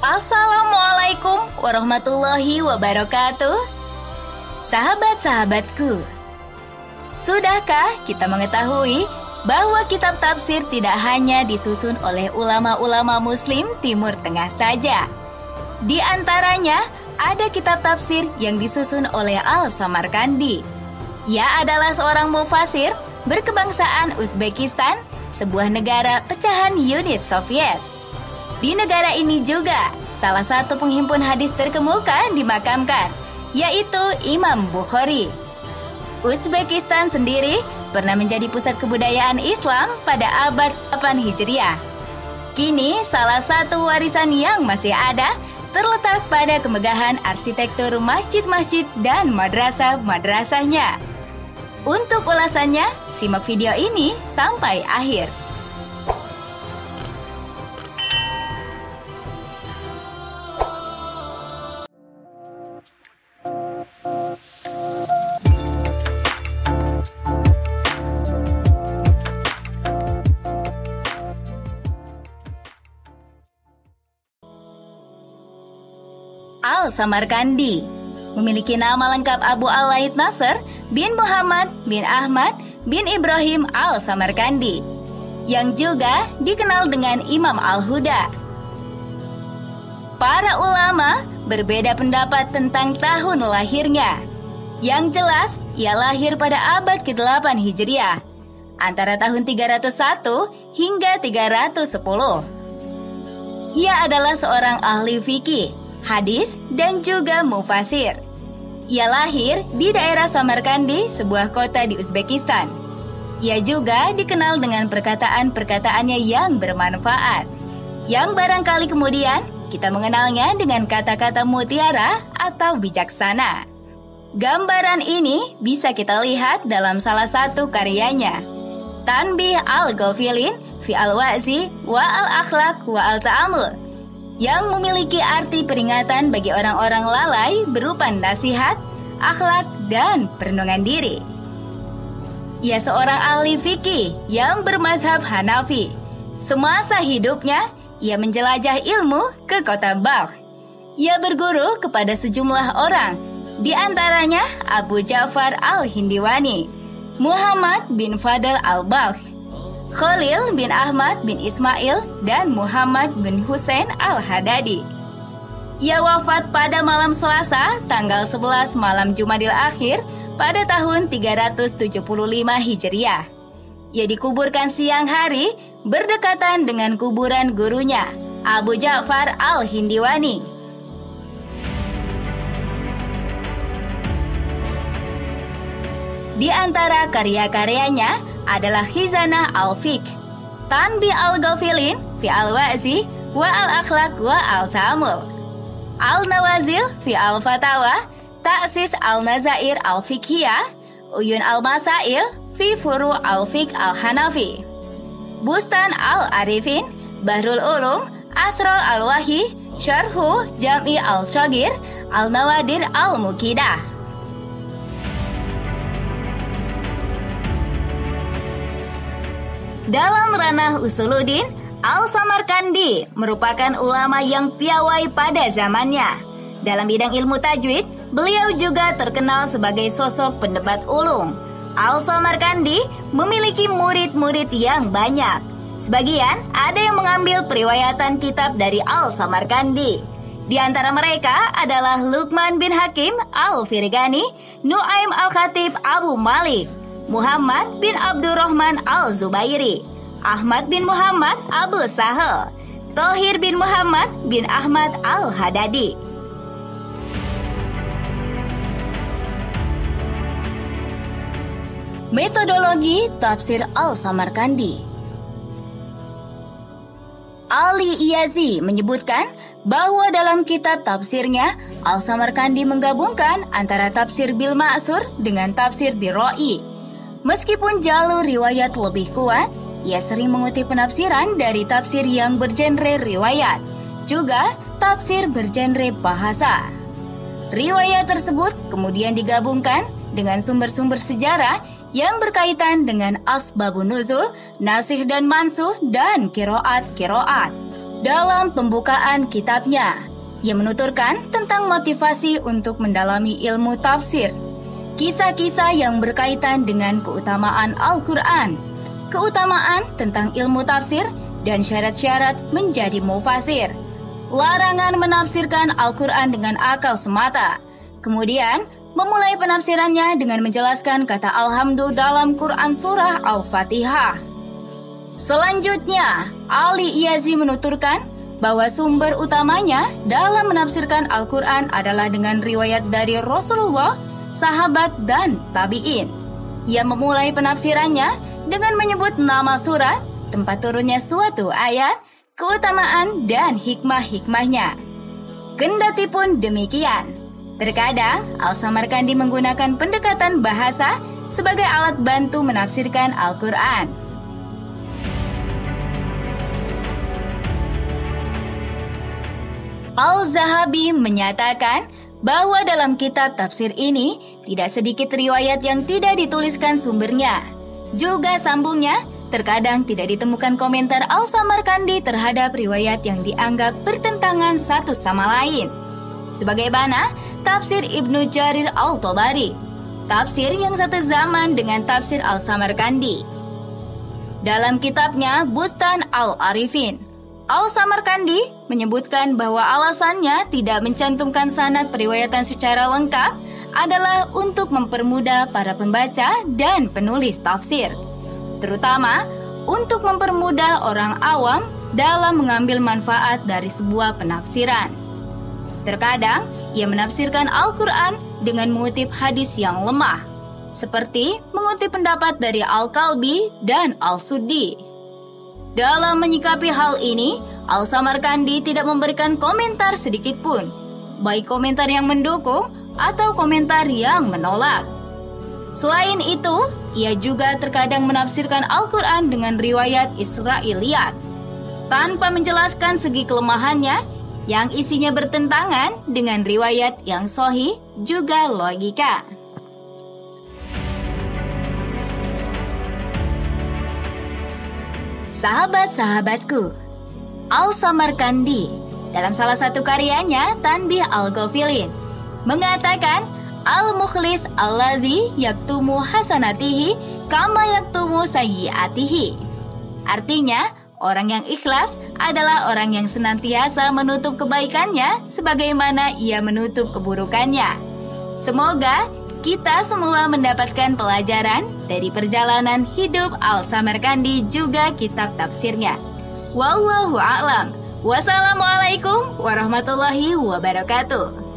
Assalamualaikum warahmatullahi wabarakatuh. Sahabat-sahabatku, sudahkah kita mengetahui bahwa kitab tafsir tidak hanya disusun oleh ulama-ulama muslim Timur Tengah saja? Di antaranya ada kitab tafsir yang disusun oleh Al-Samarkandi. Ia adalah seorang mufasir berkebangsaan Uzbekistan, sebuah negara pecahan Uni Soviet. Di negara ini juga salah satu penghimpun hadis terkemuka dimakamkan, yaitu Imam Bukhari. Uzbekistan sendiri pernah menjadi pusat kebudayaan Islam pada abad 8 Hijriah. Kini salah satu warisan yang masih ada terletak pada kemegahan arsitektur masjid-masjid dan madrasah-madrasahnya. Untuk ulasannya, simak video ini sampai akhir. Al-Samarkandi memiliki nama lengkap Abu Al-Laith Nasr bin Muhammad bin Ahmad bin Ibrahim Al-Samarkandi, yang juga dikenal dengan Imam Al-Huda. Para ulama berbeda pendapat tentang tahun lahirnya. Yang jelas, ia lahir pada abad ke-8 Hijriah, antara tahun 301 hingga 310. Ia adalah seorang ahli fikih, hadis, dan juga mufasir. Ia lahir di daerah Samarkandi, sebuah kota di Uzbekistan. Ia juga dikenal dengan perkataan-perkataannya yang bermanfaat, yang barangkali kemudian kita mengenalnya dengan kata-kata mutiara atau bijaksana. Gambaran ini bisa kita lihat dalam salah satu karyanya, Tanbih al-Ghafilin fi al-Wa'zi wa al-Akhlaq wa al-Ta'amul, yang memiliki arti peringatan bagi orang-orang lalai berupa nasihat, akhlak, dan perlindungan diri. Ia seorang ahli fikih yang bermazhab Hanafi. Semasa hidupnya, ia menjelajah ilmu ke kota Balkh. Ia berguru kepada sejumlah orang, di antaranya Abu Ja'far al-Hindiwani, Muhammad bin Fadl al-Balkh, Khalil bin Ahmad bin Ismail, dan Muhammad bin Husain al-Hadadi. Ia wafat pada malam Selasa, tanggal 11 malam Jumadil Akhir pada tahun 375 Hijriah. Ia dikuburkan siang hari berdekatan dengan kuburan gurunya, Abu Ja'far al-Hindiwani. Di antara karya-karyanya adalah Khizanah al-Fiqh, Tanbih al-Ghafilin fi al-Wa'zi wa al-Akhlaq wa al-Ta'amul, Al-Nawazil fi al-Fatawa, Ta'sis al-Nazair al-Fiqhiyah, Uyun al-Masail fi Furu al-Fiqh al-Hanafi, Bustan al-Arifin, Bahrul Ulum, Asrul al-Wahyi, Syarhu Jam'i al-Shagir, Al-Nawadir al-Mukidah. Dalam ranah usuluddin, Al-Samarkandi merupakan ulama yang piawai pada zamannya. Dalam bidang ilmu tajwid, beliau juga terkenal sebagai sosok pendebat ulung. Al-Samarkandi memiliki murid-murid yang banyak. Sebagian ada yang mengambil periwayatan kitab dari Al-Samarkandi. Di antara mereka adalah Luqman bin Hakim al-Firgani, Nu'aim al-Khatib Abu Malik, Muhammad bin Abdurrahman al-Zubairi, Ahmad bin Muhammad Abu Sahal, Thohir bin Muhammad bin Ahmad al-Hadadi. Metodologi tafsir Al-Samarkandi. Ali Iyazi menyebutkan bahwa dalam kitab tafsirnya, Al-Samarkandi menggabungkan antara tafsir Bil Ma'sur dengan tafsir Birra'i. Meskipun jalur riwayat lebih kuat, ia sering mengutip penafsiran dari tafsir yang bergenre riwayat, juga tafsir bergenre bahasa. Riwayat tersebut kemudian digabungkan dengan sumber-sumber sejarah yang berkaitan dengan asbabun nuzul, nasikh dan mansuh, dan qiraat-qiraat. Dalam pembukaan kitabnya, ia menuturkan tentang motivasi untuk mendalami ilmu tafsir, kisah-kisah yang berkaitan dengan keutamaan Al-Quran, keutamaan tentang ilmu tafsir, dan syarat-syarat menjadi mufasir, larangan menafsirkan Al-Quran dengan akal semata. Kemudian, memulai penafsirannya dengan menjelaskan kata Alhamdu dalam Quran Surah Al-Fatihah. Selanjutnya, Ali Iyazi menuturkan bahwa sumber utamanya dalam menafsirkan Al-Quran adalah dengan riwayat dari Rasulullah, sahabat, dan tabi'in. Ia memulai penafsirannya dengan menyebut nama surat, tempat turunnya suatu ayat, keutamaan, dan hikmah-hikmahnya. Kendatipun demikian, terkadang Al-Samarkandi menggunakan pendekatan bahasa sebagai alat bantu menafsirkan Al-Quran. Al-Zahabi menyatakan bahwa dalam kitab tafsir ini tidak sedikit riwayat yang tidak dituliskan sumbernya. Juga sambungnya, terkadang tidak ditemukan komentar Al-Samarkandi terhadap riwayat yang dianggap bertentangan satu sama lain. Sebagaimana tafsir Ibnu Jarir Al-Tabari, tafsir yang satu zaman dengan tafsir Al-Samarkandi. Dalam kitabnya Bustan Al-Arifin, Al-Samarkandi menyebutkan bahwa alasannya tidak mencantumkan sanad periwayatan secara lengkap adalah untuk mempermudah para pembaca dan penulis tafsir, terutama untuk mempermudah orang awam dalam mengambil manfaat dari sebuah penafsiran. Terkadang, ia menafsirkan Al-Quran dengan mengutip hadis yang lemah, seperti mengutip pendapat dari Al-Kalbi dan Al-Suddi. Dalam menyikapi hal ini, Al-Samarkandi tidak memberikan komentar sedikit pun, baik komentar yang mendukung atau komentar yang menolak. Selain itu, ia juga terkadang menafsirkan Al-Quran dengan riwayat Israiliyat, tanpa menjelaskan segi kelemahannya yang isinya bertentangan dengan riwayat yang sahih juga logika. Sahabat-sahabatku, Al-Samarkandi dalam salah satu karyanya Tanbih Al-Ghafilin mengatakan Al-Mukhlis alladzi yaktumu hasanatihi kama yaktumu sayyiatihi. Artinya, orang yang ikhlas adalah orang yang senantiasa menutup kebaikannya sebagaimana ia menutup keburukannya. Semoga kita semua mendapatkan pelajaran dari perjalanan hidup Al-Samarkandi juga kitab tafsirnya. Wallahu a'lam. Wassalamualaikum warahmatullahi wabarakatuh.